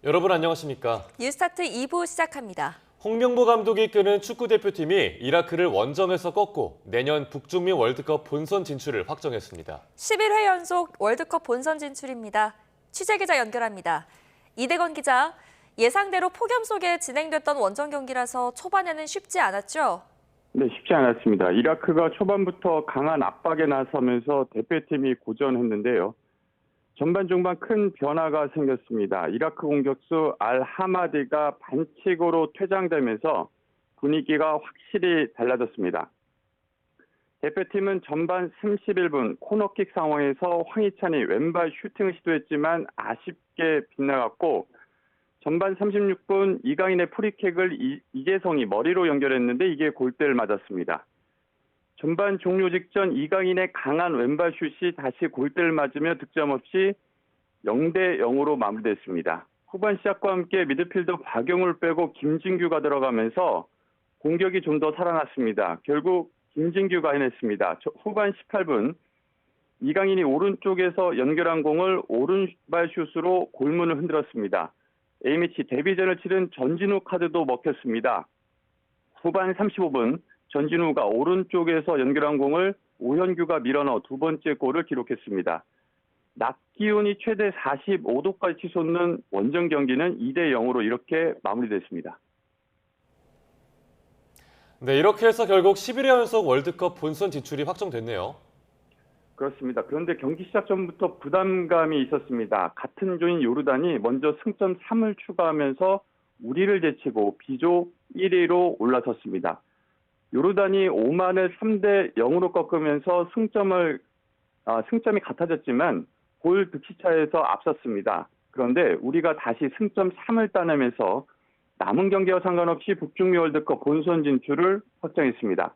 여러분 안녕하십니까? 뉴스타트 2부 시작합니다. 홍명보 감독이 이끄는 축구대표팀이 이라크를 원정에서 꺾고 내년 북중미 월드컵 본선 진출을 확정했습니다. 11회 연속 월드컵 본선 진출입니다. 취재기자 연결합니다. 이대건 기자, 예상대로 폭염 속에 진행됐던 원정 경기라서 초반에는 쉽지 않았죠? 네, 쉽지 않았습니다. 이라크가 초반부터 강한 압박에 나서면서 대표팀이 고전했는데요. 전반 중반 큰 변화가 생겼습니다. 이라크 공격수 알하마디가 반칙으로 퇴장되면서 분위기가 확실히 달라졌습니다. 대표팀은 전반 31분 코너킥 상황에서 황희찬이 왼발 슈팅을 시도했지만 아쉽게 빗나갔고, 전반 36분 이강인의 프리킥을 이재성이 머리로 연결했는데 이게 골대를 맞았습니다. 전반 종료 직전 이강인의 강한 왼발 슛이 다시 골대를 맞으며 득점 없이 0대 0으로 마무리됐습니다. 후반 시작과 함께 미드필더 박용을 빼고 김진규가 들어가면서 공격이 좀 더 살아났습니다. 결국 김진규가 해냈습니다. 후반 18분 이강인이 오른쪽에서 연결한 공을 오른발 슛으로 골문을 흔들었습니다. A매치 데뷔전을 치른 전진우 카드도 먹혔습니다. 후반 35분 전진우가 오른쪽에서 연결한 공을 오현규가 밀어넣어 두 번째 골을 기록했습니다. 낮 기온이 최대 45도까지 치솟는 원정 경기는 2대 0으로 이렇게 마무리됐습니다. 네, 이렇게 해서 결국 11회 연속 월드컵 본선 진출이 확정됐네요. 그렇습니다. 그런데 경기 시작 전부터 부담감이 있었습니다. 같은 조인 요르단이 먼저 승점 3을 추가하면서 우리를 제치고 B조 1위로 올라섰습니다. 요르단이 오만을 3대 0으로 꺾으면서 승점이 같아졌지만 골 득실차에서 앞섰습니다. 그런데 우리가 다시 승점 3을 따내면서 남은 경기와 상관없이 북중미 월드컵 본선 진출을 확정했습니다.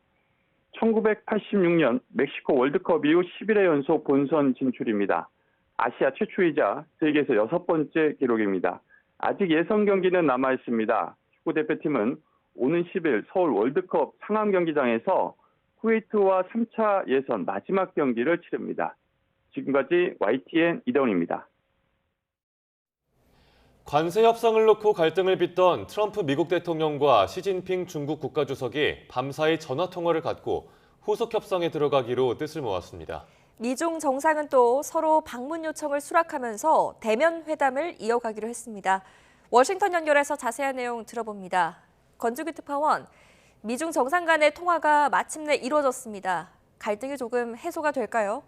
1986년 멕시코 월드컵 이후 11회 연속 본선 진출입니다. 아시아 최초이자 세계에서 6번째 기록입니다. 아직 예선 경기는 남아있습니다. 축구대표팀은 오는 10일 서울 월드컵 상암 경기장에서 쿠웨이트와 3차 예선 마지막 경기를 치릅니다. 지금까지 YTN 이대훈입니다. 관세 협상을 놓고 갈등을 빚던 트럼프 미국 대통령과 시진핑 중국 국가주석이 밤사이 전화통화를 갖고 후속 협상에 들어가기로 뜻을 모았습니다. 미중 정상은 또 서로 방문 요청을 수락하면서 대면 회담을 이어가기로 했습니다. 워싱턴 연결해서 자세한 내용 들어봅니다. 권주기 특파원, 미중 정상 간의 통화가 마침내 이루어졌습니다. 갈등이 조금 해소가 될까요?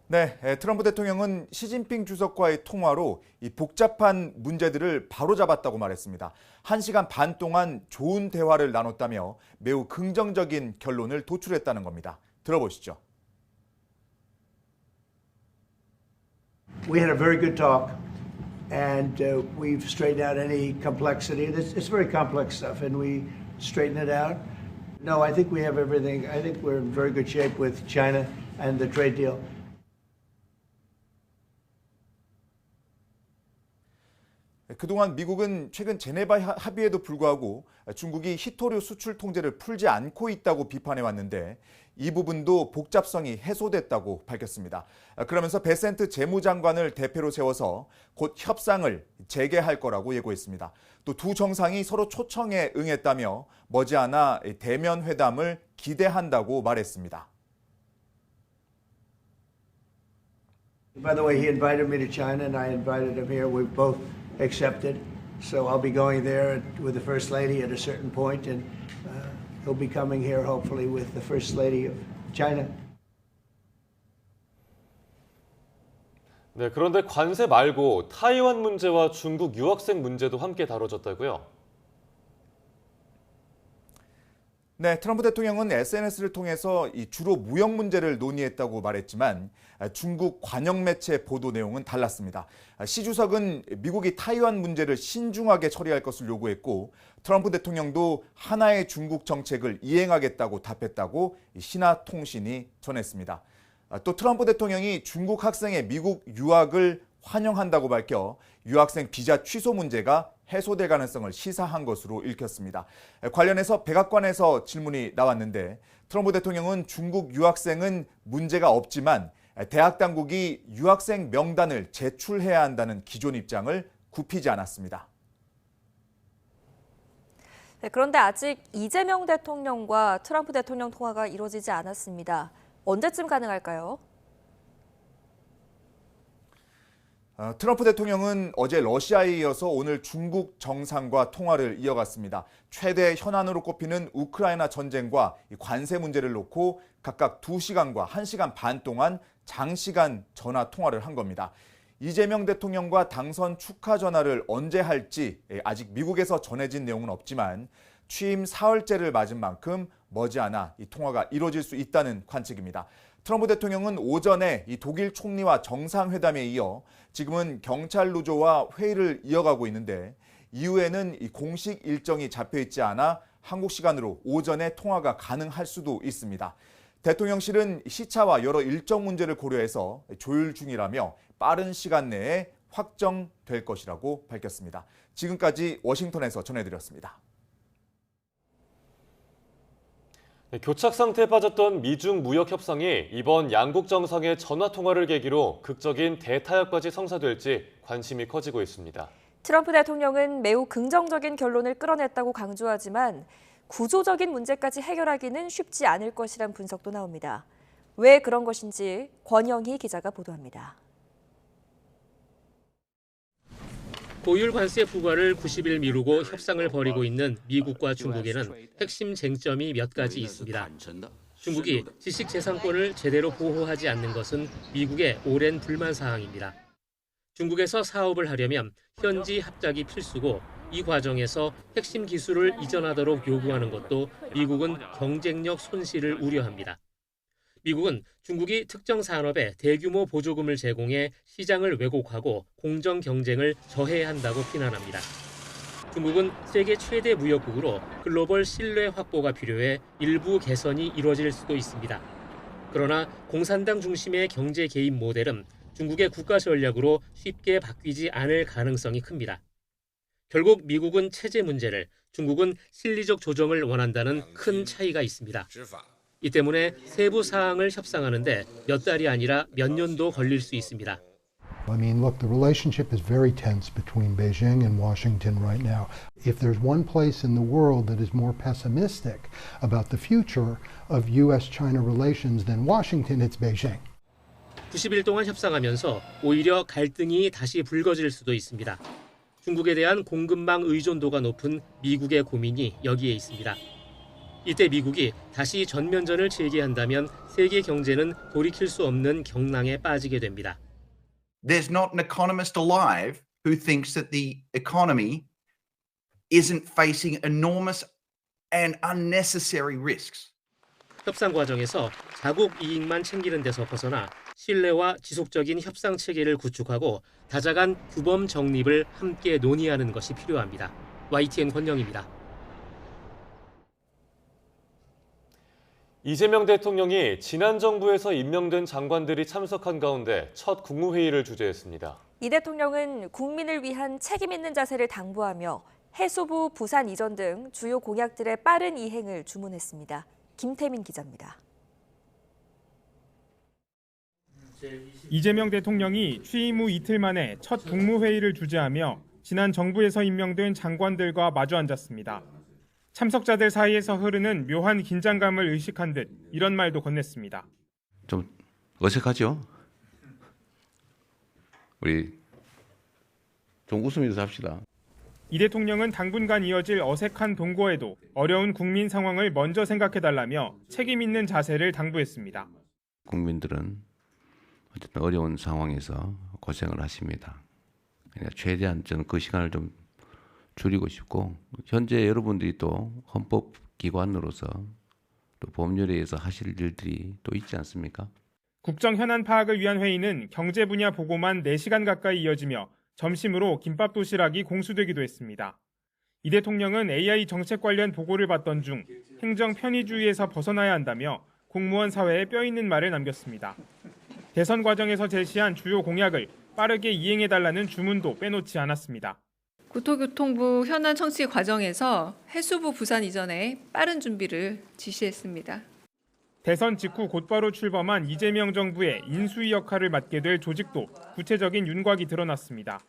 네, 트럼프 대통령은 시진핑 주석과의 통화로 이 복잡한 문제들을 바로잡았다고 말했습니다. 1시간 반 동안 좋은 대화를 나눴다며 매우 긍정적인 결론을 도출했다는 겁니다. 들어보시죠. We had a very good talk, and we've straightened out any complexity. It's very complex stuff, and we straightened it out. No, I think we have everything. I think we're in very good shape with China and the trade deal. 그동안 미국은 최근 제네바 합의에도 불구하고 중국이 히토류 수출 통제를 풀지 않고 있다고 비판해왔는데 이 부분도 복잡성이 해소됐다고 밝혔습니다. 그러면서 베센트 재무장관을 대표로 세워서 곧 협상을 재개할 거라고 예고했습니다. 또 두 정상이 서로 초청에 응했다며 머지않아 대면 회담을 기대한다고 말했습니다. By the way, he invited me to China, and I invited him here. We've both accepted. So I'll be going there with the First Lady at a certain point, and he'll be coming here hopefully with the First Lady of China. 네, 그런데 관세 말고 타이완 문제와 중국 유학생 문제도 함께 다뤄졌다고요? 네, 트럼프 대통령은 SNS를 통해서 주로 무역 문제를 논의했다고 말했지만 중국 관영 매체 보도 내용은 달랐습니다. 시 주석은 미국이 타이완 문제를 신중하게 처리할 것을 요구했고 트럼프 대통령도 하나의 중국 정책을 이행하겠다고 답했다고 신화통신이 전했습니다. 또 트럼프 대통령이 중국 학생의 미국 유학을 환영한다고 밝혀 유학생 비자 취소 문제가 해소될 가능성을 시사한 것으로 읽혔습니다. 관련해서 백악관에서 질문이 나왔는데 트럼프 대통령은 중국 유학생은 문제가 없지만 대학 당국이 유학생 명단을 제출해야 한다는 기존 입장을 굽히지 않았습니다. 네, 그런데 아직 이재명 대통령과 트럼프 대통령 통화가 이루어지지 않았습니다. 언제쯤 가능할까요? 트럼프 대통령은 어제 러시아에 이어서 오늘 중국 정상과 통화를 이어갔습니다. 최대 현안으로 꼽히는 우크라이나 전쟁과 관세 문제를 놓고 각각 2시간과 1시간 반 동안 장시간 전화 통화를 한 겁니다. 이재명 대통령과 당선 축하 전화를 언제 할지 아직 미국에서 전해진 내용은 없지만 취임 사흘째를 맞은 만큼 머지않아 이 통화가 이루어질 수 있다는 관측입니다. 트럼프 대통령은 오전에 이 독일 총리와 정상회담에 이어 지금은 경찰 노조와 회의를 이어가고 있는데 이후에는 이 공식 일정이 잡혀 있지 않아 한국 시간으로 오전에 통화가 가능할 수도 있습니다. 대통령실은 시차와 여러 일정 문제를 고려해서 조율 중이라며 빠른 시간 내에 확정될 것이라고 밝혔습니다. 지금까지 워싱턴에서 전해드렸습니다. 교착 상태에 빠졌던 미중 무역 협상이 이번 양국 정상의 전화 통화를 계기로 극적인 대타협까지 성사될지 관심이 커지고 있습니다. 트럼프 대통령은 매우 긍정적인 결론을 끌어냈다고 강조하지만 구조적인 문제까지 해결하기는 쉽지 않을 것이란 분석도 나옵니다. 왜 그런 것인지 권영희 기자가 보도합니다. 고율 관세 부과를 90일 미루고 협상을 벌이고 있는 미국과 중국에는 핵심 쟁점이 몇 가지 있습니다. 중국이 지식재산권을 제대로 보호하지 않는 것은 미국의 오랜 불만 사항입니다. 중국에서 사업을 하려면 현지 합작이 필수고 이 과정에서 핵심 기술을 이전하도록 요구하는 것도 미국은 경쟁력 손실을 우려합니다. 미국은 중국이 특정 산업에 대규모 보조금을 제공해 시장을 왜곡하고 공정 경쟁을 저해야 한다고 비난합니다. 중국은 세계 최대 무역국으로 글로벌 신뢰 확보가 필요해 일부 개선이 이루어질 수도 있습니다. 그러나 공산당 중심의 경제 개입 모델은 중국의 국가 전략으로 쉽게 바뀌지 않을 가능성이 큽니다. 결국 미국은 체제 문제를, 중국은 실리적 조정을 원한다는 큰 차이가 있습니다. 이 때문에 세부 사항을 협상하는데 몇 달이 아니라 몇 년도 걸릴 수 있습니다. I mean, look, the relationship is very tense between Beijing and Washington right now. If there's one place in the world that is more pessimistic about the future of U.S.-China relations than Washington, it's Beijing. 90일 동안 협상하면서 오히려 갈등이 다시 불거질 수도 있습니다. 중국에 대한 공급망 의존도가 높은 미국의 고민이 여기에 있습니다. 이때 미국이 다시 전면전을 재개한다면 세계 경제는 돌이킬 수 없는 경랑에 빠지게 됩니다. There's not an economist alive who thinks that the economy isn't facing enormous and unnecessary risks. 협상 과정에서 자국 이익만 챙기는 데서 벗어나 신뢰와 지속적인 협상 체계를 구축하고 다자간 규범 정립을 함께 논의하는 것이 필요합니다. YTN 권영입니다. 이재명 대통령이 지난 정부에서 임명된 장관들이 참석한 가운데 첫 국무회의를 주재했습니다. 이 대통령은 국민을 위한 책임 있는 자세를 당부하며 해수부 부산 이전 등 주요 공약들의 빠른 이행을 주문했습니다. 김태민 기자입니다. 이재명 대통령이 취임 후 이틀 만에 첫 국무회의를 주재하며 지난 정부에서 임명된 장관들과 마주 앉았습니다. 참석자들 사이에서 흐르는 묘한 긴장감을 의식한 듯 이런 말도 건넸습니다. 좀 어색하죠? 우리 좀 웃으면서 합시다. 이 대통령은 당분간 이어질 어색한 동거에도 어려운 국민 상황을 먼저 생각해달라며 책임 있는 자세를 당부했습니다. 국민들은 어쨌든 어려운 상황에서 고생을 하십니다. 그러니까 최대한 저는 그 시간을 좀 줄이고 싶고 현재 여러분들이 또 헌법기관으로서 또 법률에 의해서 하실 일들이 또 있지 않습니까? 국정 현안 파악을 위한 회의는 경제 분야 보고만 4시간 가까이 이어지며 점심으로 김밥 도시락이 공수되기도 했습니다. 이 대통령은 AI 정책 관련 보고를 받던 중 행정 편의주의에서 벗어나야 한다며 공무원 사회에 뼈 있는 말을 남겼습니다. 대선 과정에서 제시한 주요 공약을 빠르게 이행해달라는 주문도 빼놓지 않았습니다. 국토교통부 현안 청취 과정에서 해수부 부산 이전에 빠른 준비를 지시했습니다. 대선 직후 곧바로 출범한 이재명 정부의 인수위 역할을 맡게 될 조직도 구체적인 윤곽이 드러났습니다.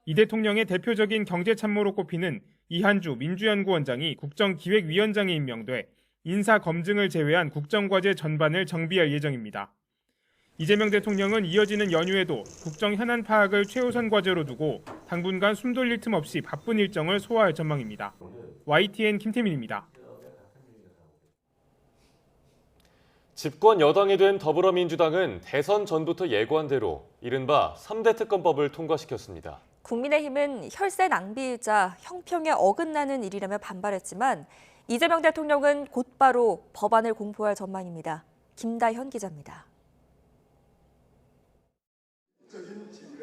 이 대통령의 대표적인 경제참모로 꼽히는 이한주 민주연구원장이 국정기획위원장에 임명돼 인사 검증을 제외한 국정과제 전반을 정비할 예정입니다. 이재명 대통령은 이어지는 연휴에도 국정 현안 파악을 최우선 과제로 두고 당분간 숨 돌릴 틈 없이 바쁜 일정을 소화할 전망입니다. YTN 김태민입니다. 집권 여당이 된 더불어민주당은 대선 전부터 예고한 대로 이른바 3대 특검법을 통과시켰습니다. 국민의힘은 혈세 낭비이자 형평에 어긋나는 일이라며 반발했지만 이재명 대통령은 곧바로 법안을 공포할 전망입니다. 김다현 기자입니다.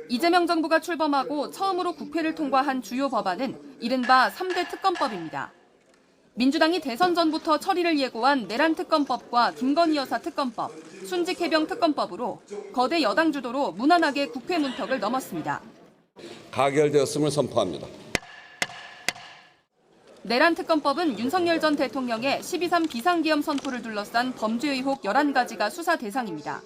이재명 정부가 출범하고 처음으로 국회를 통과한 주요 법안은 이른바 3대 특검법입니다. 민주당이 대선 전부터 처리를 예고한 내란 특검법과 김건희 여사 특검법, 순직 해병 특검법으로 거대 여당 주도로 무난하게 국회 문턱을 넘었습니다. 가결되었음을 선포합니다. 내란 특검법은 윤석열 전 대통령의 12.3 비상계엄 선포를 둘러싼 범죄 의혹 11가지가 수사 대상입니다.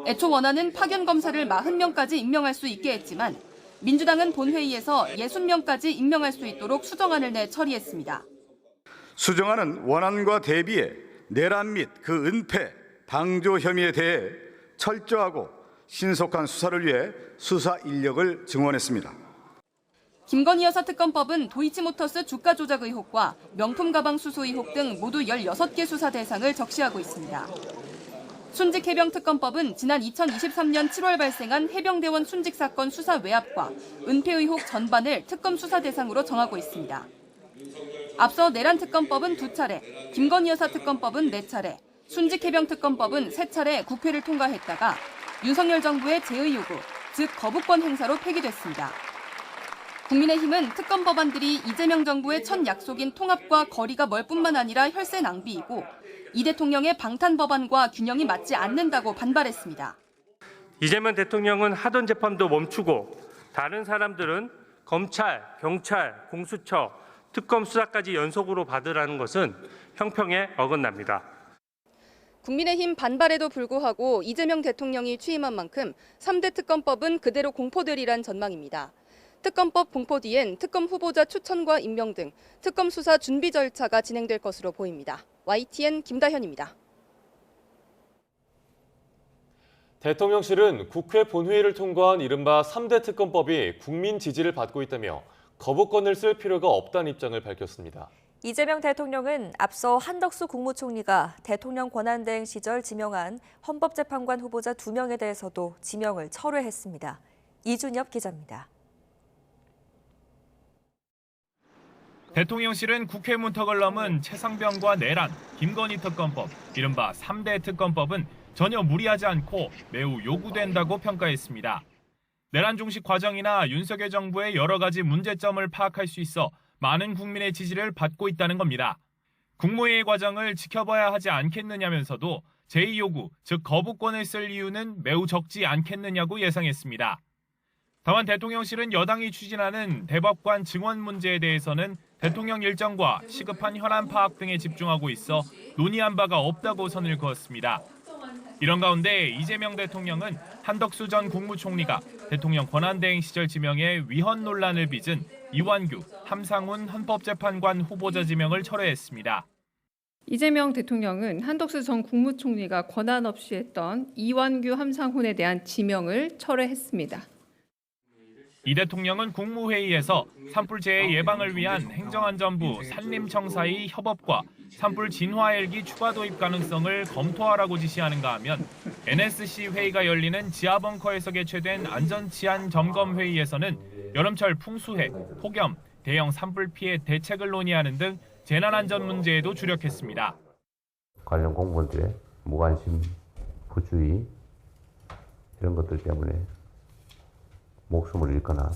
애초 원안은 파견 검사를 40명까지 임명할 수 있게 했지만 민주당은 본회의에서 60명까지 임명할 수 있도록 수정안을 내 처리했습니다. 수정안은 원안과 대비해 내란 및 그 은폐, 방조 혐의에 대해 철저하고 신속한 수사를 위해 수사 인력을 증원했습니다. 김건희 여사 특검법은 도이치모터스 주가 조작 의혹과 명품 가방 수수 의혹 등 모두 16개 수사 대상을 적시하고 있습니다. 순직 해병 특검법은 지난 2023년 7월 발생한 해병대원 순직 사건 수사 외압과 은폐 의혹 전반을 특검 수사 대상으로 정하고 있습니다. 앞서 내란 특검법은 2차례, 김건희 여사 특검법은 4차례, 순직 해병 특검법은 3차례 국회를 통과했다가 윤석열 정부의 제의 요구, 즉 거부권 행사로 폐기됐습니다. 국민의힘은 특검 법안들이 이재명 정부의 첫 약속인 통합과 거리가 멀 뿐만 아니라 혈세 낭비이고 이 대통령의 방탄 법안과 균형이 맞지 않는다고 반발했습니다. 이재명 대통령은 하던 재판도 멈추고 다른 사람들은 검찰, 경찰, 공수처, 특검 수사까지 연속으로 받으라는 것은 형평에 어긋납니다. 국민의힘 반발에도 불구하고 이재명 대통령이 취임한 만큼 3대 특검법은 그대로 공포되리란 전망입니다. 특검법 공포 뒤엔 특검 후보자 추천과 임명 등 특검 수사 준비 절차가 진행될 것으로 보입니다. YTN 김다현입니다. 대통령실은 국회 본회의를 통과한 이른바 3대 특검법이 국민 지지를 받고 있다며 거부권을 쓸 필요가 없다는 입장을 밝혔습니다. 이재명 대통령은 앞서 한덕수 국무총리가 대통령 권한대행 시절 지명한 헌법재판관 후보자 2명에 대해서도 지명을 철회했습니다. 이준엽 기자입니다. 대통령실은 국회 문턱을 넘은 최상병과 내란, 김건희 특검법, 이른바 3대 특검법은 전혀 무리하지 않고 매우 요구된다고 평가했습니다. 내란 종식 과정이나 윤석열 정부의 여러 가지 문제점을 파악할 수 있어 많은 국민의 지지를 받고 있다는 겁니다. 국무회의 과정을 지켜봐야 하지 않겠느냐면서도 제2요구, 즉 거부권을 쓸 이유는 매우 적지 않겠느냐고 예상했습니다. 다만 대통령실은 여당이 추진하는 대법관 증원 문제에 대해서는 대통령 일정과 시급한 현안 파악 등에 집중하고 있어 논의한 바가 없다고 선을 그었습니다. 이런 가운데 이재명 대통령은 한덕수 전 국무총리가 대통령 권한대행 시절 지명에 위헌 논란을 빚은 이완규, 함상훈 헌법재판관 후보자 지명을 철회했습니다. 이재명 대통령은 한덕수 전 국무총리가 권한 없이 했던 이완규, 함상훈에 대한 지명을 철회했습니다. 이 대통령은 국무회의에서 산불 재해 예방을 위한 행정안전부 산림청사의 협업과 산불 진화 헬기 추가 도입 가능성을 검토하라고 지시하는가 하면 NSC 회의가 열리는 지하벙커에서 개최된 안전치안 점검 회의에서는 여름철 풍수해, 폭염, 대형 산불 피해 대책을 논의하는 등 재난안전 문제에도 주력했습니다. 관련 공무원들의 무관심, 부주의 이런 것들 때문에 목숨을 잃거나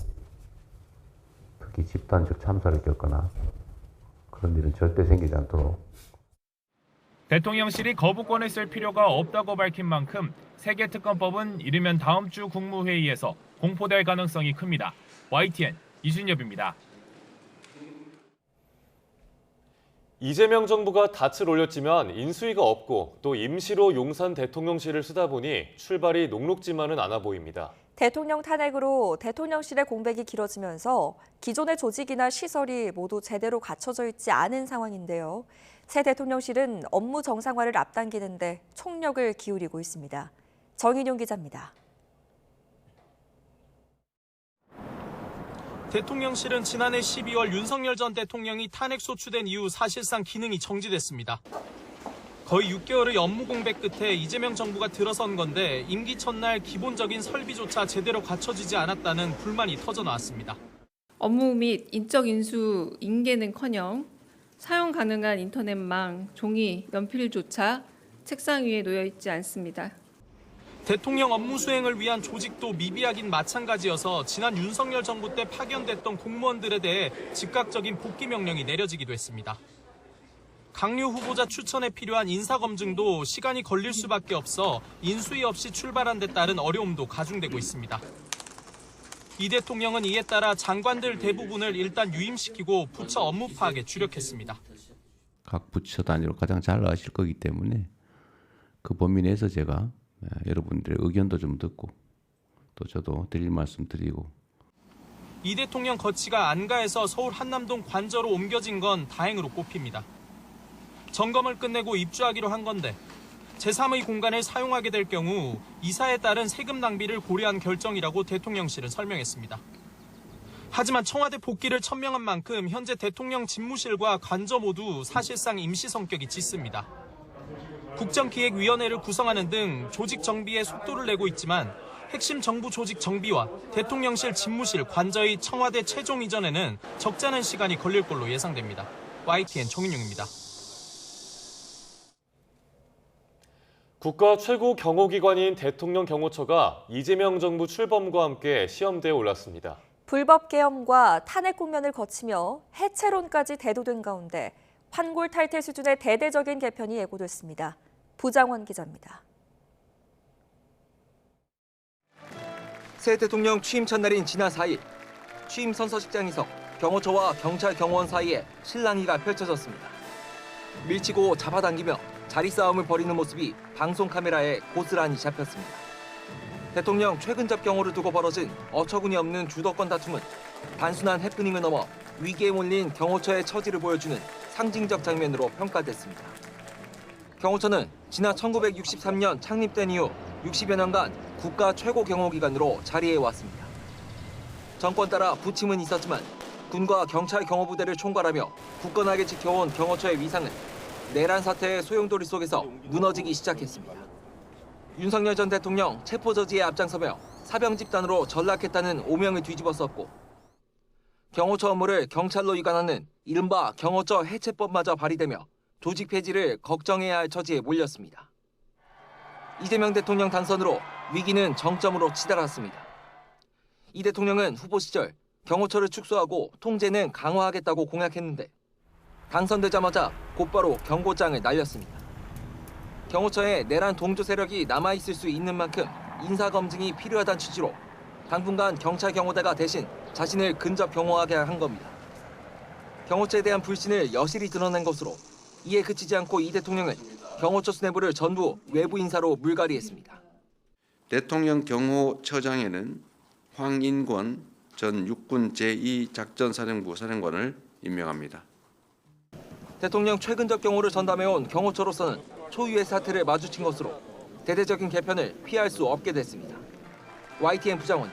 특히 집단적 참사를 겪거나 그런 일은 절대 생기지 않도록 대통령실이 거부권을 쓸 필요가 없다고 밝힌 만큼 3개 특검법은 이르면 다음 주 국무회의에서 공포될 가능성이 큽니다. YTN 이준엽입니다. 이재명 정부가 닻을 올렸지만 인수위가 없고 또 임시로 용산 대통령실을 쓰다 보니 출발이 녹록지만은 않아 보입니다. 대통령 탄핵으로 대통령실의 공백이 길어지면서 기존의 조직이나 시설이 모두 제대로 갖춰져 있지 않은 상황인데요. 새 대통령실은 업무 정상화를 앞당기는데 총력을 기울이고 있습니다. 정인용 기자입니다. 대통령실은 지난해 12월 윤석열 전 대통령이 탄핵 소추된 이후 사실상 기능이 정지됐습니다. 거의 6개월의 업무 공백 끝에 이재명 정부가 들어선 건데 임기 첫날 기본적인 설비조차 제대로 갖춰지지 않았다는 불만이 터져나왔습니다. 업무 및 인적 인수 인계는커녕 사용 가능한 인터넷망, 종이, 연필조차 책상 위에 놓여 있지 않습니다. 대통령 업무 수행을 위한 조직도 미비하긴 마찬가지여서 지난 윤석열 정부 때 파견됐던 공무원들에 대해 즉각적인 복귀 명령이 내려지기도 했습니다. 강류 후보자 추천에 필요한 인사검증도 시간이 걸릴 수밖에 없어 인수위 없이 출발한 데 따른 어려움도 가중되고 있습니다. 이 대통령은 이에 따라 장관들 대부분을 일단 유임시키고 부처 업무 파악에 주력했습니다. 각 부처 단위로 가장 잘 아실 거기 때문에 그 범위 내에서 제가 여러분들의 의견도 좀 듣고 또 저도 드릴 말씀 드리고. 이 대통령 거치가 안가에서 서울 한남동 관저로 옮겨진 건 다행으로 꼽힙니다. 점검을 끝내고 입주하기로 한 건데 제3의 공간을 사용하게 될 경우 이사에 따른 세금 낭비를 고려한 결정이라고 대통령실은 설명했습니다. 하지만 청와대 복귀를 천명한 만큼 현재 대통령 집무실과 관저 모두 사실상 임시 성격이 짙습니다. 국정기획위원회를 구성하는 등 조직 정비에 속도를 내고 있지만 핵심 정부 조직 정비와 대통령실 집무실 관저의 청와대 최종 이전에는 적잖은 시간이 걸릴 걸로 예상됩니다. YTN 정인용입니다. 국가 최고 경호기관인 대통령 경호처가 이재명 정부 출범과 함께 시험대에 올랐습니다. 불법 계엄과 탄핵 국면을 거치며 해체론까지 대두된 가운데 환골탈태 수준의 대대적인 개편이 예고됐습니다. 부장원 기자입니다. 새 대통령 취임 첫날인 지난 4일, 취임 선서식장에서 경호처와 경찰 경호원 사이에 실랑이가 펼쳐졌습니다. 밀치고 잡아당기며 자리 싸움을 벌이는 모습이 방송 카메라에 고스란히 잡혔습니다. 대통령 최근접 경호를 두고 벌어진 어처구니 없는 주도권 다툼은 단순한 해프닝을 넘어 위기에 몰린 경호처의 처지를 보여주는 상징적 장면으로 평가됐습니다. 경호처는 지난 1963년 창립된 이후 60여 년간 국가 최고 경호기관으로 자리해왔습니다. 정권 따라 부침은 있었지만 군과 경찰 경호부대를 총괄하며 굳건하게 지켜온 경호처의 위상은 내란 사태의 소용돌이 속에서 무너지기 시작했습니다. 윤석열 전 대통령 체포 저지에 앞장서며 사병 집단으로 전락했다는 오명을 뒤집었었고 경호처 업무를 경찰로 이관하는 이른바 경호처 해체법마저 발의되며 조직 폐지를 걱정해야 할 처지에 몰렸습니다. 이재명 대통령 당선으로 위기는 정점으로 치달았습니다. 이 대통령은 후보 시절 경호처를 축소하고 통제는 강화하겠다고 공약했는데 당선되자마자 곧바로 경고장을 날렸습니다. 경호처에 내란 동조 세력이 남아있을 수 있는 만큼 인사검증이 필요하다는 취지로 당분간 경찰 경호대가 대신 자신을 근접 경호하게 한 겁니다. 경호처에 대한 불신을 여실히 드러낸 것으로 이에 그치지 않고 이 대통령은 경호처 수뇌부를 전부 외부 인사로 물갈이했습니다. 대통령 경호처장에는 황인권 전 육군 제2작전사령부 사령관을 임명합니다. 대통령 최근적 경호를 전담해온 경호처로서는 초유의 사태를 마주친 것으로 대대적인 개편을 피할 수 없게 됐습니다. YTN 부장원.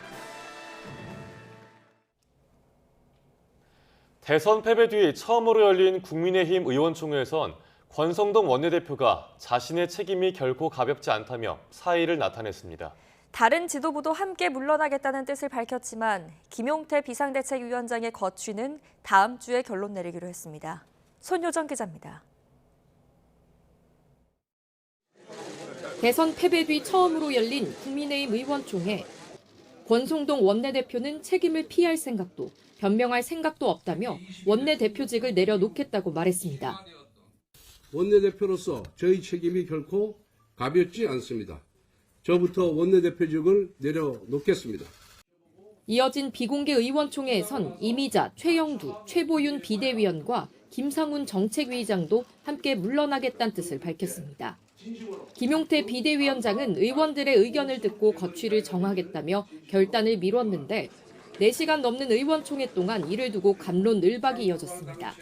대선 패배 뒤 처음으로 열린 국민의힘 의원총회에선 권성동 원내대표가 자신의 책임이 결코 가볍지 않다며 사의를 나타냈습니다. 다른 지도부도 함께 물러나겠다는 뜻을 밝혔지만 김용태 비상대책위원장의 거취는 다음 주에 결론 내리기로 했습니다. 손효정 기자입니다. 대선 패배 뒤 처음으로 열린 국민의힘 의원총회. 권성동 원내대표는 책임을 피할 생각도 변명할 생각도 없다며 원내대표직을 내려놓겠다고 말했습니다. 원내대표로서 저희 책임이 결코 가볍지 않습니다. 저부터 원내대표직을 내려놓겠습니다. 이어진 비공개 의원총회에선 이미자, 최영두, 최보윤 비대위원과 김상훈 정책위의장도 함께 물러나겠다는 뜻을 밝혔습니다. 김용태 비대위원장은 의원들의 의견을 듣고 거취를 정하겠다며 결단을 미뤘는데 4시간 넘는 의원총회 동안 이를 두고 갑론을박이 이어졌습니다.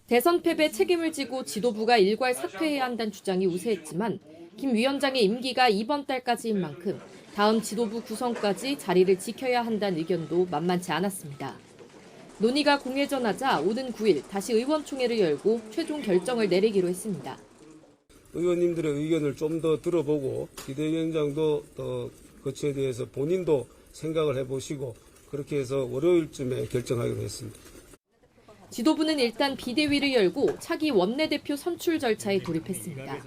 대선 패배 책임을 지고 지도부가 일괄 사퇴해야 한다는 주장이 우세했지만 김 위원장의 임기가 이번 달까지인 만큼 다음 지도부 구성까지 자리를 지켜야 한다는 의견도 만만치 않았습니다. 논의가 공회전하자 오는 9일 다시 의원총회를 열고 최종 결정을 내리기로 했습니다. 의원님들의 의견을 좀 더 들어보고 비대위원장도 거치에 대해서 본인도 생각을 해보시고 그렇게 해서 월요일쯤에 결정하기로 했습니다. 지도부는 일단 비대위를 열고 차기 원내대표 선출 절차에 돌입했습니다.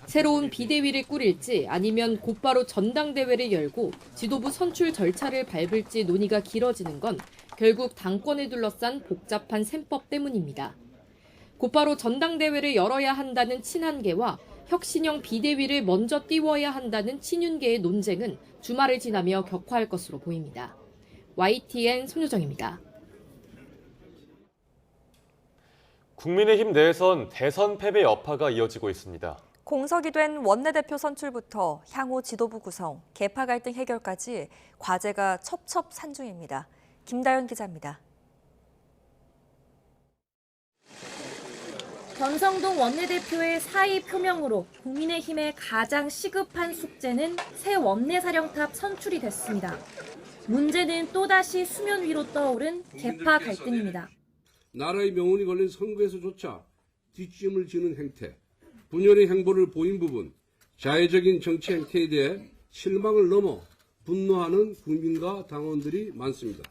새로운 비대위를 꾸릴지 아니면 곧바로 전당대회를 열고 지도부 선출 절차를 밟을지 논의가 길어지는 건 결국 당권을 둘러싼 복잡한 셈법 때문입니다. 곧바로 전당대회를 열어야 한다는 친한계와 혁신형 비대위를 먼저 띄워야 한다는 친윤계의 논쟁은 주말을 지나며 격화할 것으로 보입니다. YTN 손유정입니다. 국민의힘 내에선 대선 패배 여파가 이어지고 있습니다. 공석이 된 원내대표 선출부터 향후 지도부 구성, 계파 갈등 해결까지 과제가 첩첩산중입니다. 김다연 기자입니다. 권성동 원내대표의 사의 표명으로 국민의힘의 가장 시급한 숙제는 새 원내사령탑 선출이 됐습니다. 문제는 또다시 수면 위로 떠오른 계파 갈등입니다. 나라의 명운이 걸린 선거에서조차 뒷짐을 지는 행태, 분열의 행보를 보인 부분, 자해적인 정치 행태에 대해 실망을 넘어 분노하는 국민과 당원들이 많습니다.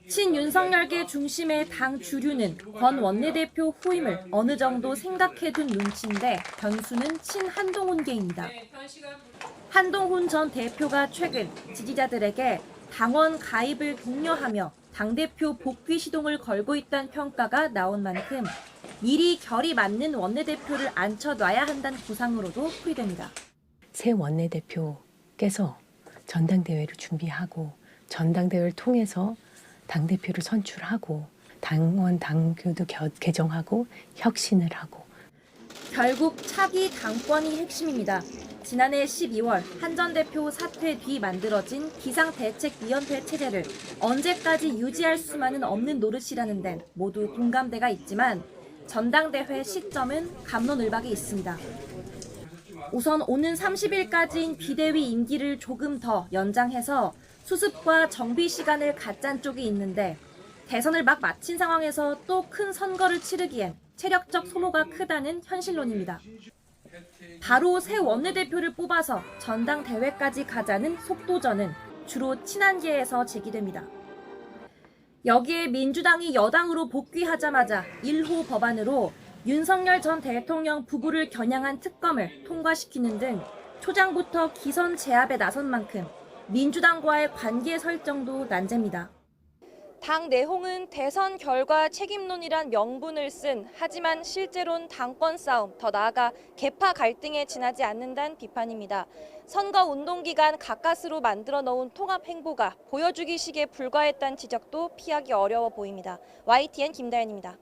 친윤석열계 중심의 당 주류는 권 원내대표 후임을 어느 정도 생각해둔 눈치인데 변수는 친한동훈계입니다. 한동훈 전 대표가 최근 지지자들에게 당원 가입을 독려하며 당대표 복귀 시동을 걸고 있다는 평가가 나온 만큼 미리 결이 맞는 원내대표를 앉혀놔야 한다는 구상으로도 풀이됩니다. 새 원내대표께서 전당대회를 준비하고 전당대회를 통해서 당대표를 선출하고 당원 당규도 개정하고 혁신을 하고 결국 차기 당권이 핵심입니다. 지난해 12월 한 전 대표 사퇴 뒤 만들어진 비상대책위원회 체제를 언제까지 유지할 수만은 없는 노릇이라는 데는 모두 공감대가 있지만 전당대회 시점은 갑론을박이 있습니다. 우선 오는 30일까지인 비대위 임기를 조금 더 연장해서 수습과 정비 시간을 갖잔 쪽이 있는데 대선을 막 마친 상황에서 또 큰 선거를 치르기엔 체력적 소모가 크다는 현실론입니다. 바로 새 원내대표를 뽑아서 전당대회까지 가자는 속도전은 주로 친한계에서 제기됩니다. 여기에 민주당이 여당으로 복귀하자마자 1호 법안으로 윤석열 전 대통령 부부를 겨냥한 특검을 통과시키는 등 초장부터 기선 제압에 나선 만큼 민주당과의 관계 설정도 난제입니다. 당 내홍은 대선 결과 책임론이란 명분을 쓴 하지만 실제로는 당권 싸움, 더 나아가 계파 갈등에 지나지 않는다는 비판입니다. 선거 운동 기간 가까스로 만들어 놓은 통합 행보가 보여주기식에 불과했다는 지적도 피하기 어려워 보입니다. YTN 김다연입니다.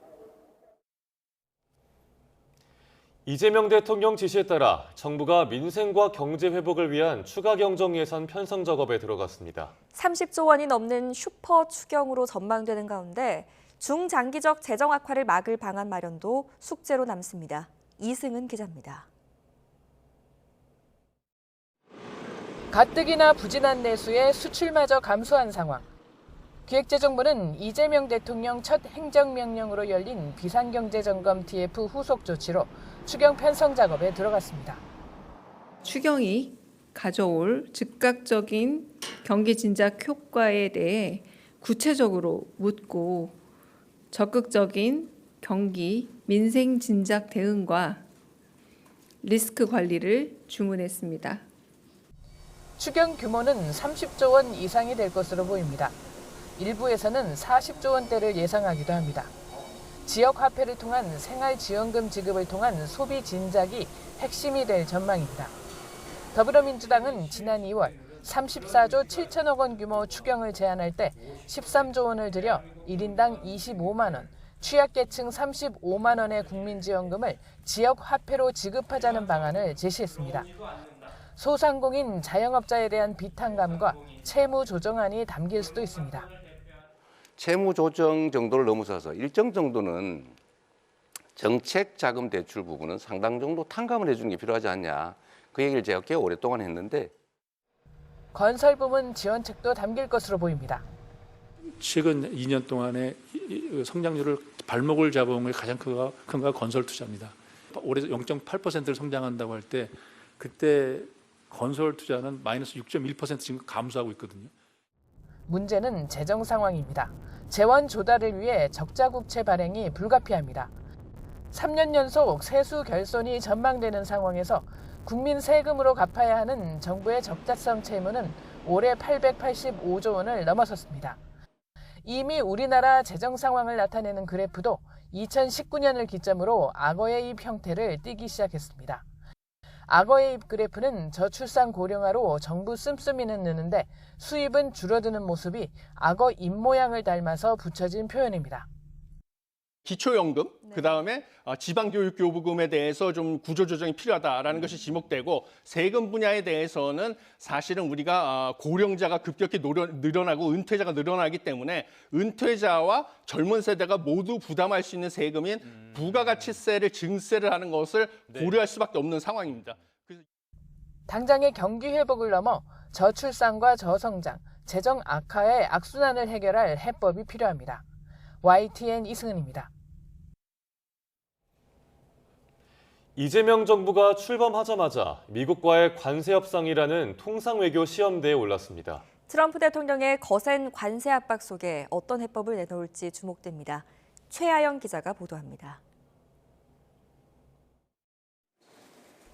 이재명 대통령 지시에 따라 정부가 민생과 경제 회복을 위한 추가 경정 예산 편성 작업에 들어갔습니다. 30조 원이 넘는 슈퍼 추경으로 전망되는 가운데 중장기적 재정 악화를 막을 방안 마련도 숙제로 남습니다. 이승은 기자입니다. 가뜩이나 부진한 내수에 수출마저 감소한 상황. 기획재정부는 이재명 대통령 첫 행정명령으로 열린 비상경제점검 TF 후속 조치로 추경 편성 작업에 들어갔습니다. 추경이 가져올 즉각적인 경기 진작 효과에 대해 구체적으로 묻고 적극적인 경기 민생 진작 대응과 리스크 관리를 주문했습니다. 추경 규모는 30조 원 이상이 될 것으로 보입니다. 일부에서는 40조 원대를 예상하기도 합니다. 지역 화폐를 통한 생활지원금 지급을 통한 소비 진작이 핵심이 될 전망입니다. 더불어민주당은 지난 2월 34조 7천억 원 규모 추경을 제안할 때 13조 원을 들여 1인당 25만 원, 취약계층 35만 원의 국민지원금을 지역 화폐로 지급하자는 방안을 제시했습니다. 소상공인 자영업자에 대한 비탄감과 채무 조정안이 담길 수도 있습니다. 채무 조정 정도를 넘어서서 일정 정도는 정책 자금 대출 부분은 상당 정도 탕감을 해주는 게 필요하지 않냐. 그 얘기를 제가 꽤 오랫동안 했는데 건설 부문 지원책도 담길 것으로 보입니다. 최근 2년 동안의 성장률을 발목을 잡은 게 가장 큰 건 건설 투자입니다. 올해 0.8%를 성장한다고 할 때 그때 건설 투자는 마이너스 6.1% 지금 감소하고 있거든요. 문제는 재정 상황입니다. 재원 조달을 위해 적자 국채 발행이 불가피합니다. 3년 연속 세수 결손이 전망되는 상황에서 국민 세금으로 갚아야 하는 정부의 적자성 채무는 올해 885조 원을 넘어섰습니다. 이미 우리나라 재정 상황을 나타내는 그래프도 2019년을 기점으로 악어해입 형태를 띠기 시작했습니다. 악어해입 그래프는 저출산 고령화로 정부 씀씀이는 느는데 수입은 줄어드는 모습이 악어 입모양을 닮아서 붙여진 표현입니다. 기초연금, 그다음에 지방교육교부금에 대해서 좀 구조조정이 필요하다라는 것이 지목되고 세금 분야에 대해서는 사실은 우리가 고령자가 급격히 늘어나고 은퇴자가 늘어나기 때문에 은퇴자와 젊은 세대가 모두 부담할 수 있는 세금인 부가가치세를 증세를 하는 것을 고려할 수밖에 없는 상황입니다. 당장의 경기 회복을 넘어 저출산과 저성장, 재정 악화의 악순환을 해결할 해법이 필요합니다. YTN 이승은입니다. 이재명 정부가 출범하자마자 미국과의 관세 협상이라는 통상외교 시험대에 올랐습니다. 트럼프 대통령의 거센 관세 압박 속에 어떤 해법을 내놓을지 주목됩니다. 최아영 기자가 보도합니다.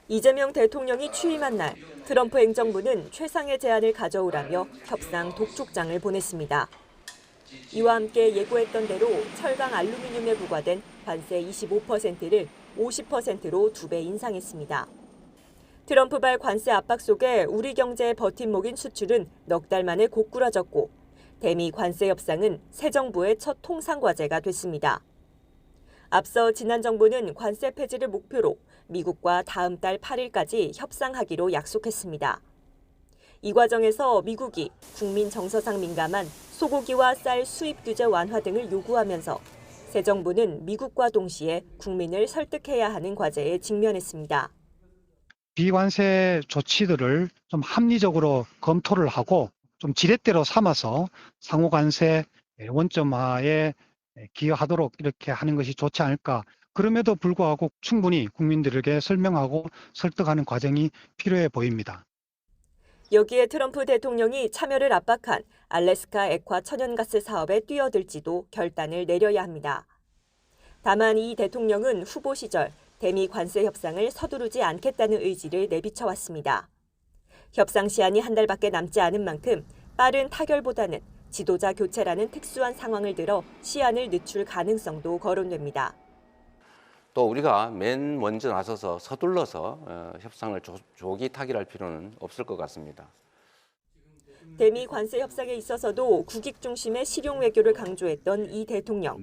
이재명 대통령이 취임한 날, 트럼프 행정부는 최상의 제안을 가져오라며 협상 독촉장을 보냈습니다. 이와 함께 예고했던 대로 철강 알루미늄에 부과된 관세 25%를 50%로 2배 인상했습니다. 트럼프발 관세 압박 속에 우리 경제의 버팀목인 수출은 넉 달 만에 고꾸라졌고 대미 관세 협상은 새 정부의 첫 통상과제가 됐습니다. 앞서 지난 정부는 관세 폐지를 목표로 미국과 다음 달 8일까지 협상하기로 약속했습니다. 이 과정에서 미국이 국민 정서상 민감한 소고기와 쌀 수입 규제 완화 등을 요구하면서 새 정부는 미국과 동시에 국민을 설득해야 하는 과제에 직면했습니다. 비관세 조치들을 좀 합리적으로 검토를 하고 좀 지렛대로 삼아서 상호 관세 원점화에 기여하도록 이렇게 하는 것이 좋지 않을까. 그럼에도 불구하고 충분히 국민들에게 설명하고 설득하는 과정이 필요해 보입니다. 여기에 트럼프 대통령이 참여를 압박한 알래스카 액화 천연가스 사업에 뛰어들지도 결단을 내려야 합니다. 다만 이 대통령은 후보 시절 대미 관세 협상을 서두르지 않겠다는 의지를 내비쳐왔습니다. 협상 시한이 한 달밖에 남지 않은 만큼 빠른 타결보다는 지도자 교체라는 특수한 상황을 들어 시한을 늦출 가능성도 거론됩니다. 또 우리가 맨 먼저 나서서 서둘러서 협상을 조기 타결할 필요는 없을 것 같습니다. 대미 관세 협상에 있어서도 국익 중심의 실용 외교를 강조했던 이 대통령.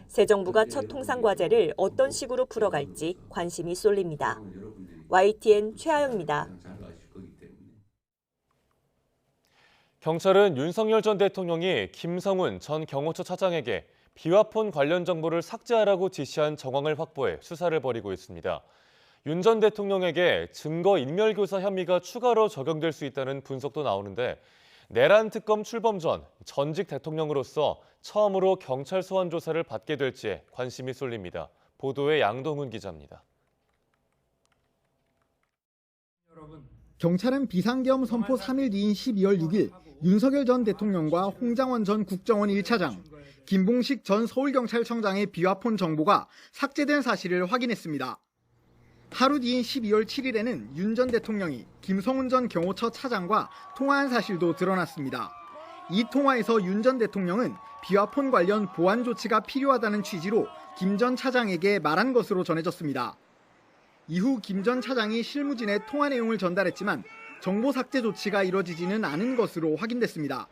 새 정부가 첫 통상 과제를 어떤 식으로 풀어갈지 관심이 쏠립니다. YTN 최아영입니다. 경찰은 윤석열 전 대통령이 김성훈 전 경호처 차장에게 비화폰 관련 정보를 삭제하라고 지시한 정황을 확보해 수사를 벌이고 있습니다. 윤 전 대통령에게 증거인멸교사 혐의가 추가로 적용될 수 있다는 분석도 나오는데 내란 특검 출범 전 전직 대통령으로서 처음으로 경찰 소환 조사를 받게 될지에 관심이 쏠립니다. 보도에 양동훈 기자입니다. 경찰은 비상계엄 선포 3일 뒤인 12월 6일 윤석열 전 대통령과 홍장원 전 국정원 1차장, 김봉식 전 서울경찰청장의 비화폰 정보가 삭제된 사실을 확인했습니다. 하루 뒤인 12월 7일에는 윤 전 대통령이 김성훈 전 경호처 차장과 통화한 사실도 드러났습니다. 이 통화에서 윤 전 대통령은 비화폰 관련 보안 조치가 필요하다는 취지로 김 전 차장에게 말한 것으로 전해졌습니다. 이후 김 전 차장이 실무진에 통화 내용을 전달했지만 정보 삭제 조치가 이뤄지지는 않은 것으로 확인됐습니다.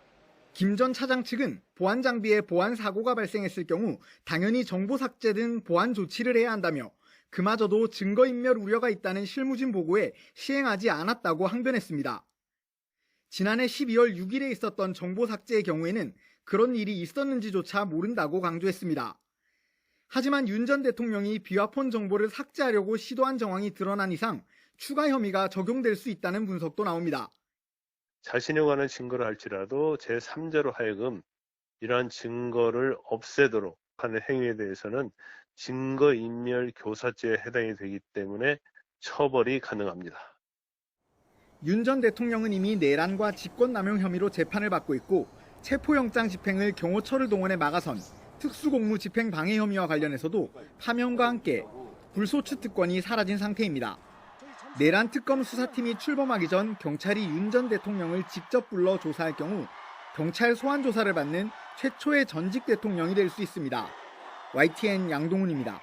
김 전 차장 측은 보안 장비에 보안 사고가 발생했을 경우 당연히 정보 삭제 등 보안 조치를 해야 한다며 그마저도 증거인멸 우려가 있다는 실무진 보고에 시행하지 않았다고 항변했습니다. 지난해 12월 6일에 있었던 정보 삭제의 경우에는 그런 일이 있었는지조차 모른다고 강조했습니다. 하지만 윤 전 대통령이 비화폰 정보를 삭제하려고 시도한 정황이 드러난 이상 추가 혐의가 적용될 수 있다는 분석도 나옵니다. 자신에 관한 증거를 할지라도 제3자로 하여금 이러한 증거를 없애도록 하는 행위에 대해서는 증거인멸 교사죄에 해당이 되기 때문에 처벌이 가능합니다. 윤 전 대통령은 이미 내란과 직권남용 혐의로 재판을 받고 있고 체포영장 집행을 경호처를 동원해 막아선 특수공무 집행 방해 혐의와 관련해서도 파면과 함께 불소추 특권이 사라진 상태입니다. 내란 특검 수사팀이 출범하기 전 경찰이 윤 전 대통령을 직접 불러 조사할 경우 경찰 소환 조사를 받는 최초의 전직 대통령이 될 수 있습니다. YTN 양동훈입니다.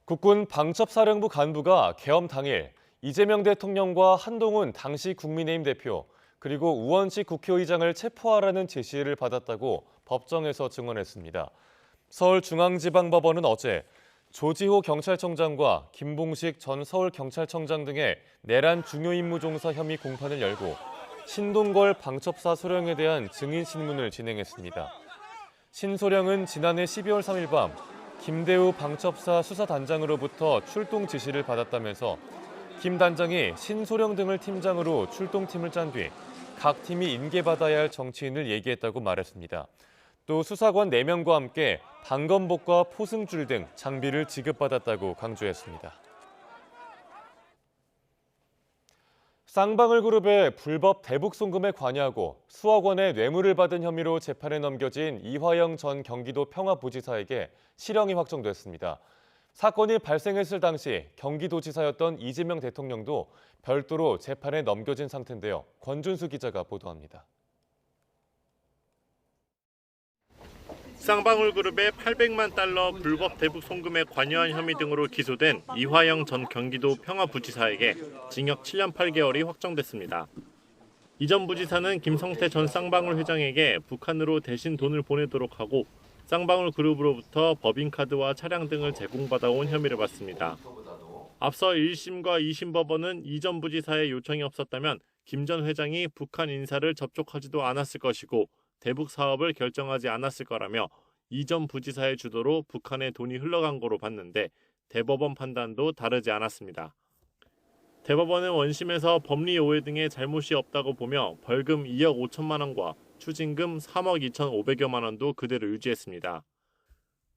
국군 방첩사령부 간부가 계엄 당일 이재명 대통령과 한동훈 당시 국민의힘 대표 그리고 우원식 국회의장을 체포하라는 지시를 받았다고 법정에서 증언했습니다. 서울중앙지방법원은 어제 조지호 경찰청장과 김봉식 전 서울경찰청장 등의 내란 중요임무종사 혐의 공판을 열고 신동걸 방첩사 소령에 대한 증인신문을 진행했습니다. 신 소령은 지난해 12월 3일 밤 김대우 방첩사 수사단장으로부터 출동 지시를 받았다면서 김 단장이 신 소령 등을 팀장으로 출동팀을 짠 뒤 각 팀이 인계받아야 할 정치인을 얘기했다고 말했습니다. 또 수사관 4명과 함께 방검복과 포승줄 등 장비를 지급받았다고 강조했습니다. 쌍방울 그룹의 불법 대북 송금에 관여하고 수억 원의 뇌물을 받은 혐의로 재판에 넘겨진 이화영 전 경기도 평화부지사에게 실형이 확정됐습니다. 사건이 발생했을 당시 경기도지사였던 이재명 대통령도 별도로 재판에 넘겨진 상태인데요. 권준수 기자가 보도합니다. 쌍방울 그룹의 800만 달러 불법 대북 송금에 관여한 혐의 등으로 기소된 이화영 전 경기도 평화부지사에게 징역 7년 8개월이 확정됐습니다. 이 전 부지사는 김성태 전 쌍방울 회장에게 북한으로 대신 돈을 보내도록 하고 쌍방울 그룹으로부터 법인카드와 차량 등을 제공받아온 혐의를 받습니다. 앞서 1심과 2심 법원은 이 전 부지사의 요청이 없었다면 김 전 회장이 북한 인사를 접촉하지도 않았을 것이고 대북 사업을 결정하지 않았을 거라며 이 전 부지사의 주도로 북한에 돈이 흘러간 거로 봤는데 대법원 판단도 다르지 않았습니다. 대법원은 원심에서 법리 오해 등의 잘못이 없다고 보며 벌금 2억 5천만 원과 추징금 3억 2,500여만 원도 그대로 유지했습니다.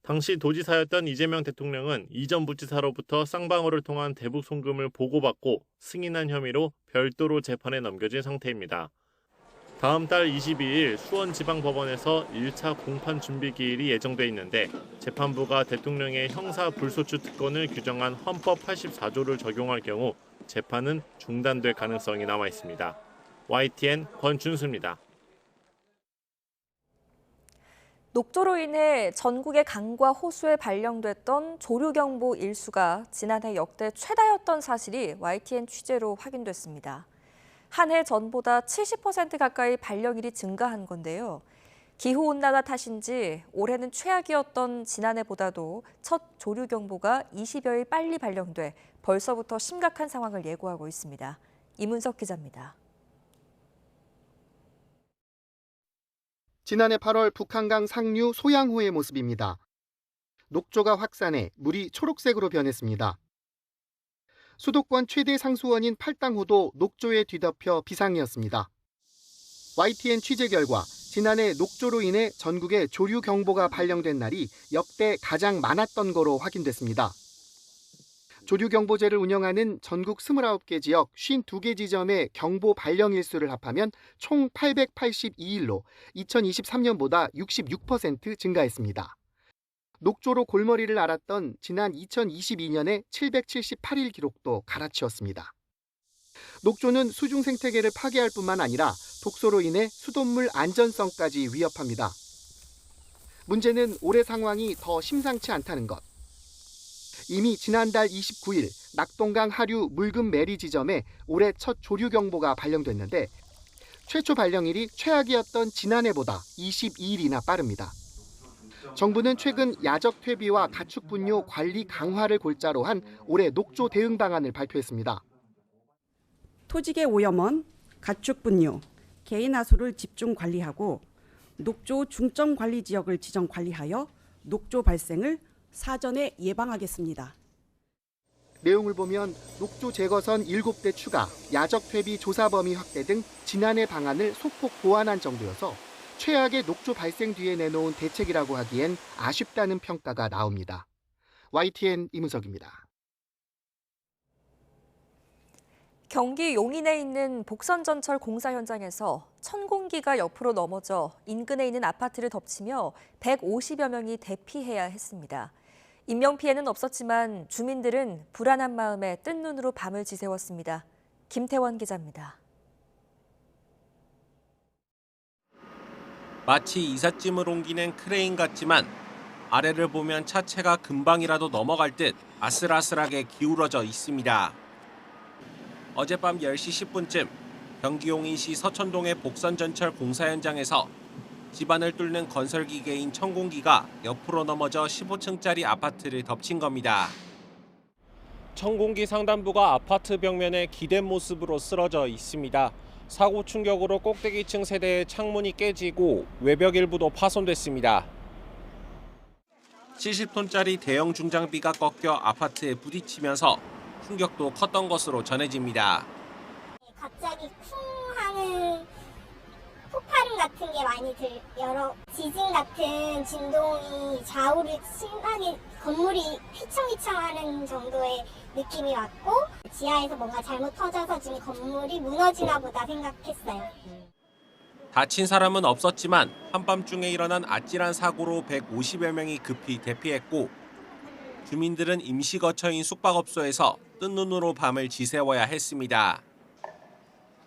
당시 도지사였던 이재명 대통령은 이 전 부지사로부터 쌍방울을 통한 대북 송금을 보고받고 승인한 혐의로 별도로 재판에 넘겨진 상태입니다. 다음 달 22일 수원지방법원에서 1차 공판 준비 기일이 예정돼 있는데 재판부가 대통령의 형사 불소추 특권을 규정한 헌법 84조를 적용할 경우 재판은 중단될 가능성이 남아 있습니다. YTN 권준수입니다. 녹조로 인해 전국의 강과 호수에 발령됐던 조류경보 일수가 지난해 역대 최다였던 사실이 YTN 취재로 확인됐습니다. 한 해 전보다 70% 가까이 발령일이 증가한 건데요. 기후온난화 탓인지 올해는 최악이었던 지난해보다도 첫 조류경보가 20여일 빨리 발령돼 벌써부터 심각한 상황을 예고하고 있습니다. 이문석 기자입니다. 지난해 8월 북한강 상류 소양호의 모습입니다. 녹조가 확산해 물이 초록색으로 변했습니다. 수도권 최대 상수원인 팔당호도 녹조에 뒤덮여 비상이었습니다. YTN 취재 결과 지난해 녹조로 인해 전국에 조류 경보가 발령된 날이 역대 가장 많았던 거로 확인됐습니다. 조류경보제를 운영하는 전국 29개 지역 52개 지점의 경보 발령 일수를 합하면 총 882일로 2023년보다 66% 증가했습니다. 녹조로 골머리를 앓았던 지난 2022년에 778일 기록도 갈아치웠습니다. 녹조는 수중 생태계를 파괴할 뿐만 아니라 독소로 인해 수돗물 안전성까지 위협합니다. 문제는 올해 상황이 더 심상치 않다는 것. 이미 지난달 29일 낙동강 하류 물금 매리 지점에 올해 첫 조류경보가 발령됐는데 최초 발령일이 최악이었던 지난해보다 22일이나 빠릅니다. 정부는 최근 야적 퇴비와 가축 분뇨 관리 강화를 골자로 한 올해 녹조 대응 방안을 발표했습니다. 토지계 오염원, 가축 분뇨, 개인 하수를 집중 관리하고 녹조 중점 관리 지역을 지정 관리하여 녹조 발생을 사전에 예방하겠습니다. 내용을 보면 녹조 제거선 7대 추가, 야적 퇴비 조사 범위 확대 등 지난해 방안을 소폭 보완한 정도여서 최악의 녹조 발생 뒤에 내놓은 대책이라고 하기엔 아쉽다는 평가가 나옵니다. YTN 이문석입니다. 경기 용인에 있는 복선전철 공사 현장에서 천공기가 옆으로 넘어져 인근에 있는 아파트를 덮치며 150여 명이 대피해야 했습니다. 인명피해는 없었지만 주민들은 불안한 마음에 뜬 눈으로 밤을 지새웠습니다. 김태원 기자입니다. 마치 이삿짐을 옮기는 크레인 같지만 아래를 보면 차체가 금방이라도 넘어갈 듯 아슬아슬하게 기울어져 있습니다. 어젯밤 10시 10분쯤 경기 용인시 서천동의 복선전철 공사 현장에서 집안을 뚫는 건설기계인 천공기가 옆으로 넘어져 15층짜리 아파트를 덮친 겁니다. 천공기 상단부가 아파트 벽면에 기댄 모습으로 쓰러져 있습니다. 사고 충격으로 꼭대기층 세대의 창문이 깨지고 외벽 일부도 파손됐습니다. 70톤짜리 대형 중장비가 꺾여 아파트에 부딪히면서 충격도 컸던 것으로 전해집니다. 갑자기 쿵 하는 폭발음 같은 게 많이 여러 지진 같은 진동이 좌우를 심하게 건물이 휘청휘청하는 정도의 느낌이 왔고 지하에서 뭔가 잘못 터져서 지금 건물이 무너지나 보다 생각했어요. 다친 사람은 없었지만 한밤중에 일어난 아찔한 사고로 150여 명이 급히 대피했고 주민들은 임시 거처인 숙박업소에서 뜬 눈으로 밤을 지새워야 했습니다.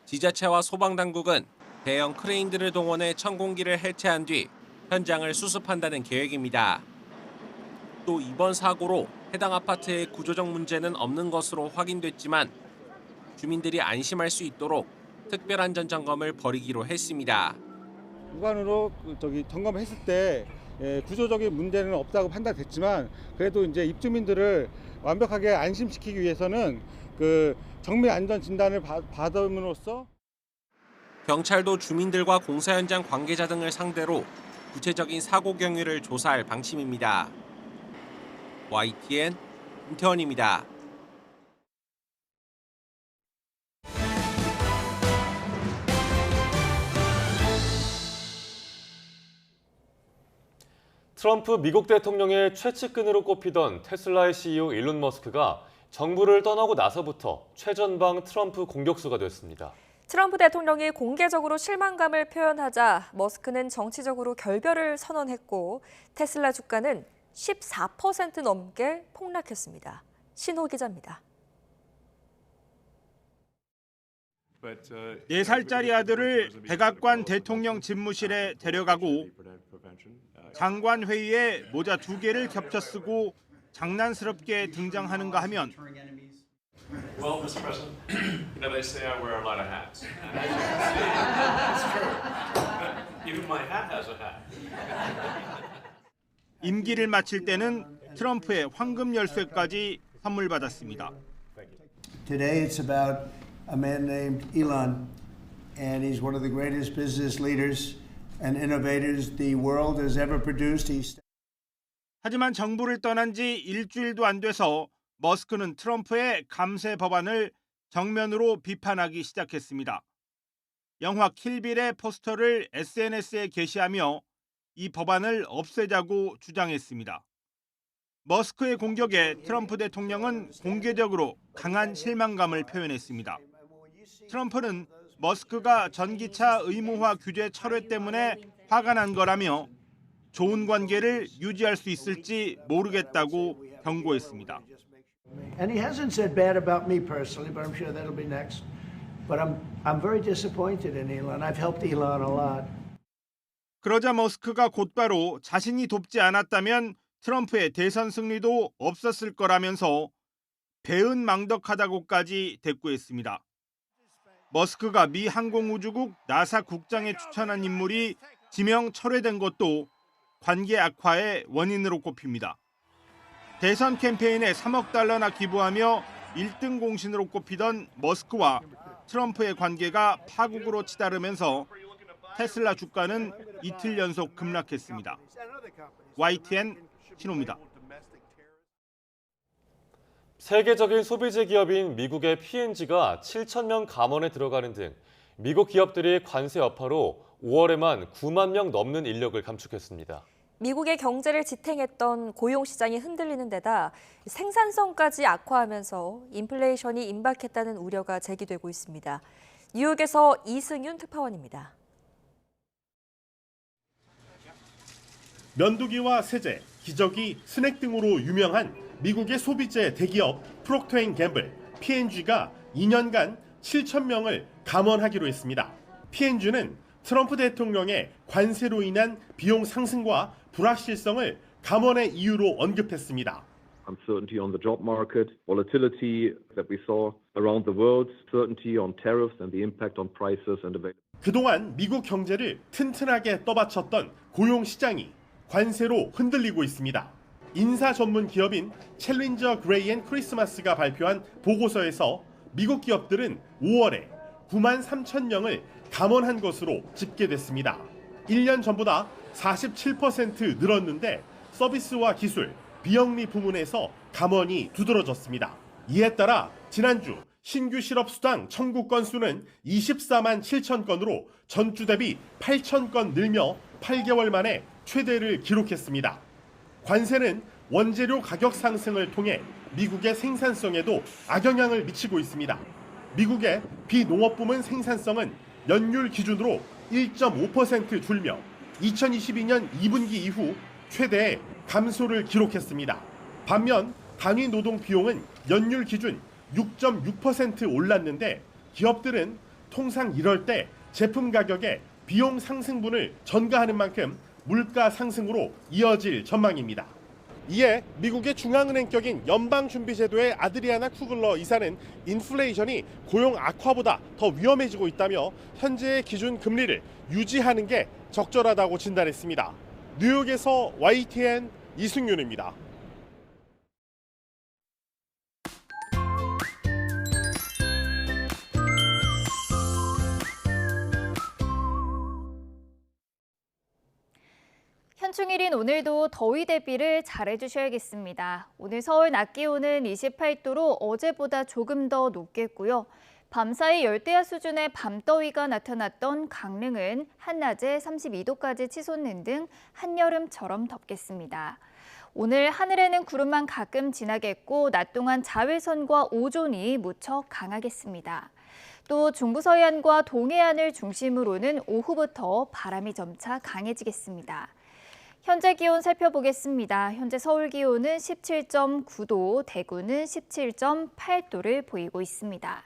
지자체와 소방당국은 대형 크레인들을 동원해 천공기를 해체한 뒤 현장을 수습한다는 계획입니다. 또 이번 사고로 해당 아파트의 구조적 문제는 없는 것으로 확인됐지만 주민들이 안심할 수 있도록 특별안전점검을 벌이기로 했습니다. 육안으로 점검했을 때 구조적인 문제는 없다고 판단됐지만 그래도 이제 입주민들을 완벽하게 안심시키기 위해서는 그 정밀 안전 진단을 받음으로써 경찰도 주민들과 공사 현장 관계자 등을 상대로 구체적인 사고 경위를 조사할 방침입니다. YTN 김태원입니다. 트럼프 미국 대통령의 최측근으로 꼽히던 테슬라의 CEO 일론 머스크가 정부를 떠나고 나서부터 최전방 트럼프 공격수가 됐습니다. 트럼프 대통령이 공개적으로 실망감을 표현하자 머스크는 정치적으로 결별을 선언했고 테슬라 주가는 14% 넘게 폭락했습니다. 신호 기자입니다. 4살짜리 아들을 백악관 대통령 집무실에 데려가고 장관 회의에 모자 2개를 겹쳐 쓰고 장난스럽게 등장하는가 하면 Well, Mr. President, you know they say I wear a lot of hats. It's true. Even my hat has a hat. 임기를 마칠 때는 트럼프의 황금 열쇠까지 선물 받았습니다. Today it's about a man named Elon, and he's one of the greatest business leaders and innovators the world has ever produced. 하지만 정부를 떠난 지 일주일도 안 돼서 머스크는 트럼프의 감세 법안을 정면으로 비판하기 시작했습니다. 영화 킬빌의 포스터를 SNS에 게시하며 이 법안을 없애자고 주장했습니다. 머스크의 공격에 트럼프 대통령은 공개적으로 강한 실망감을 표현했습니다. 트럼프는 머스크가 전기차 의무화 규제 철회 때문에 화가 난 거라며 좋은 관계를 유지할 수 있을지 모르겠다고 경고했습니다. And he hasn't said bad about me personally, but I'm sure that'll be next. But I'm very disappointed in Elon. I've helped Elon a lot. 그러자 머스크가 곧바로 자신이 돕지 않았다면 트럼프의 대선 승리도 없었을 거라면서 배은망덕하다고까지 대꾸했습니다. 머스크가 미 항공우주국 나사 국장에 추천한 인물이 지명 철회된 것도 관계 악화의 원인으로 꼽힙니다. 대선 캠페인에 3억 달러나 기부하며 1등 공신으로 꼽히던 머스크와 트럼프의 관계가 파국으로 치달으면서 테슬라 주가는 이틀 연속 급락했습니다. YTN 신호입니다. 세계적인 소비재 기업인 미국의 P&G가 7천 명 감원에 들어가는 등 미국 기업들이 관세 여파로 5월에만 9만 명 넘는 인력을 감축했습니다. 미국의 경제를 지탱했던 고용시장이 흔들리는 데다 생산성까지 악화하면서 인플레이션이 임박했다는 우려가 제기되고 있습니다. 뉴욕에서 이승윤 특파원입니다. 면도기와 세제, 기저귀, 스낵 등으로 유명한 미국의 소비재 대기업 프록터앤갬블, P&G가 2년간 7천 명을 감원하기로 했습니다. P&G는 트럼프 대통령의 관세로 인한 비용 상승과 불확실성을 감원의 이유로 언급했습니다. Uncertainty on the job market, volatility that we saw around the world, certainty on tariffs and the impact on prices and availability. 그동안 미국 경제를 튼튼하게 떠받쳤던 고용 시장이 관세로 흔들리고 있습니다. 인사 전문 기업인 챌린저 그레이 앤 크리스마스가 발표한 보고서에서 미국 기업들은 5월에 9만 3천 명을 감원한 것으로 집계됐습니다. 1년 전보다 47% 늘었는데 서비스와 기술, 비영리 부문에서 감원이 두드러졌습니다. 이에 따라 지난주 신규 실업수당 청구 건수는 24만 7천 건으로 전주 대비 8천 건 늘며 8개월 만에 최대를 기록했습니다. 관세는 원재료 가격 상승을 통해 미국의 생산성에도 악영향을 미치고 있습니다. 미국의 비농업 부문 생산성은 연율 기준으로 1.5% 줄며 2022년 2분기 이후 최대의 감소를 기록했습니다. 반면 단위 노동 비용은 연율 기준 6.6% 올랐는데 기업들은 통상 이럴 때 제품 가격에 비용 상승분을 전가하는 만큼 물가 상승으로 이어질 전망입니다. 이에 미국의 중앙은행격인 연방준비제도의 아드리아나 쿠글러 이사는 인플레이션이 고용 악화보다 더 위험해지고 있다며 현재의 기준 금리를 유지하는 게 적절하다고 진단했습니다. 뉴욕에서 YTN 이승윤입니다. 현충일인 오늘도 더위 대비를 잘해주셔야겠습니다. 오늘 서울 낮 기온은 28도로 어제보다 조금 더 높겠고요. 밤사이 열대야 수준의 밤더위가 나타났던 강릉은 한낮에 32도까지 치솟는 등 한여름처럼 덥겠습니다. 오늘 하늘에는 구름만 가끔 지나겠고 낮 동안 자외선과 오존이 무척 강하겠습니다. 또 중부서해안과 동해안을 중심으로는 오후부터 바람이 점차 강해지겠습니다. 현재 기온 살펴보겠습니다. 현재 서울 기온은 17.9도, 대구는 17.8도를 보이고 있습니다.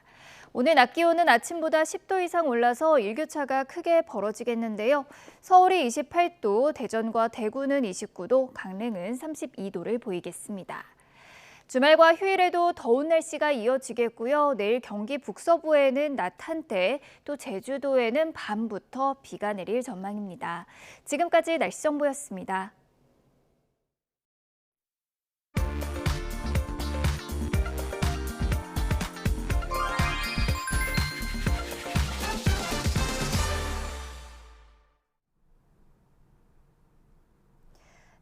오늘 낮 기온은 아침보다 10도 이상 올라서 일교차가 크게 벌어지겠는데요. 서울이 28도, 대전과 대구는 29도, 강릉은 32도를 보이겠습니다. 주말과 휴일에도 더운 날씨가 이어지겠고요. 내일 경기 북서부에는 낮 한때, 또 제주도에는 밤부터 비가 내릴 전망입니다. 지금까지 날씨 정보였습니다.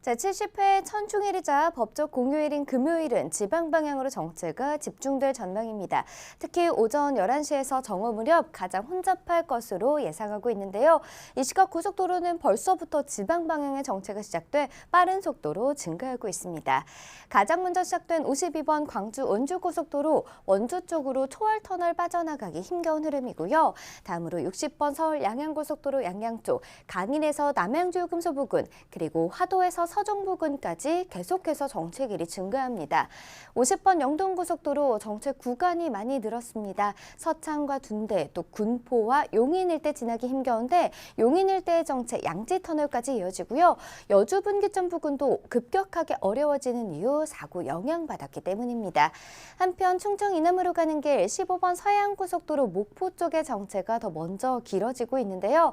제70회 천충일이자 법적 공휴일인 금요일은 지방 방향으로 정체가 집중될 전망입니다. 특히 오전 11시에서 정오 무렵 가장 혼잡할 것으로 예상하고 있는데요. 이 시각 고속도로는 벌써부터 지방 방향의 정체가 시작돼 빠른 속도로 증가하고 있습니다. 가장 먼저 시작된 52번 광주 원주고속도로 원주 쪽으로 초월터널 빠져나가기 힘겨운 흐름이고요. 다음으로 60번 서울 양양고속도로 양양 쪽, 강인에서 남양주 요금소 부근, 그리고 화도에서 서종 부근까지 계속해서 정체길이 증가합니다. 50번 영동고속도로 정체 구간이 많이 늘었습니다. 서창과 둔대, 또 군포와 용인 일대 지나기 힘겨운데 용인 일대의 정체 양지터널까지 이어지고요. 여주 분기점 부근도 급격하게 어려워지는 이유 사고 영향받았기 때문입니다. 한편 충청 이남으로 가는 길 15번 서해안고속도로 목포 쪽의 정체가 더 먼저 길어지고 있는데요.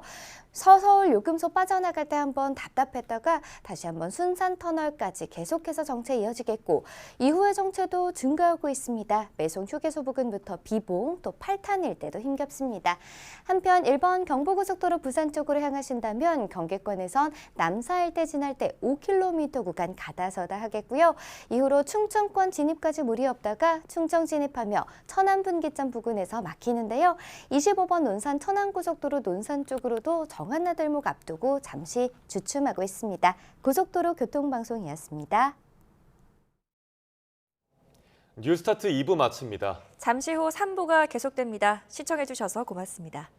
서울 요금소 빠져나갈 때 한번 답답했다가 다시 한번 순산터널까지 계속해서 정체 이어지겠고 이후의 정체도 증가하고 있습니다. 매송 휴게소 부근부터 비봉 또 팔탄 일대도 힘겹습니다. 한편 1번 경부고속도로 부산 쪽으로 향하신다면 경계권에선 남사 일대 지날 때 5km 구간 가다서다 하겠고요. 이후로 충청권 진입까지 무리 없다가 충청 진입하며 천안 분기점 부근에서 막히는데요. 25번 논산 천안고속도로 논산 쪽으로도 정한나들목 앞두고 잠시 주춤하고 있습니다. 고속도로 교통방송이었습니다. 뉴스타트 2부 마칩니다. 잠시 후 3부가 계속됩니다. 시청해주셔서 고맙습니다.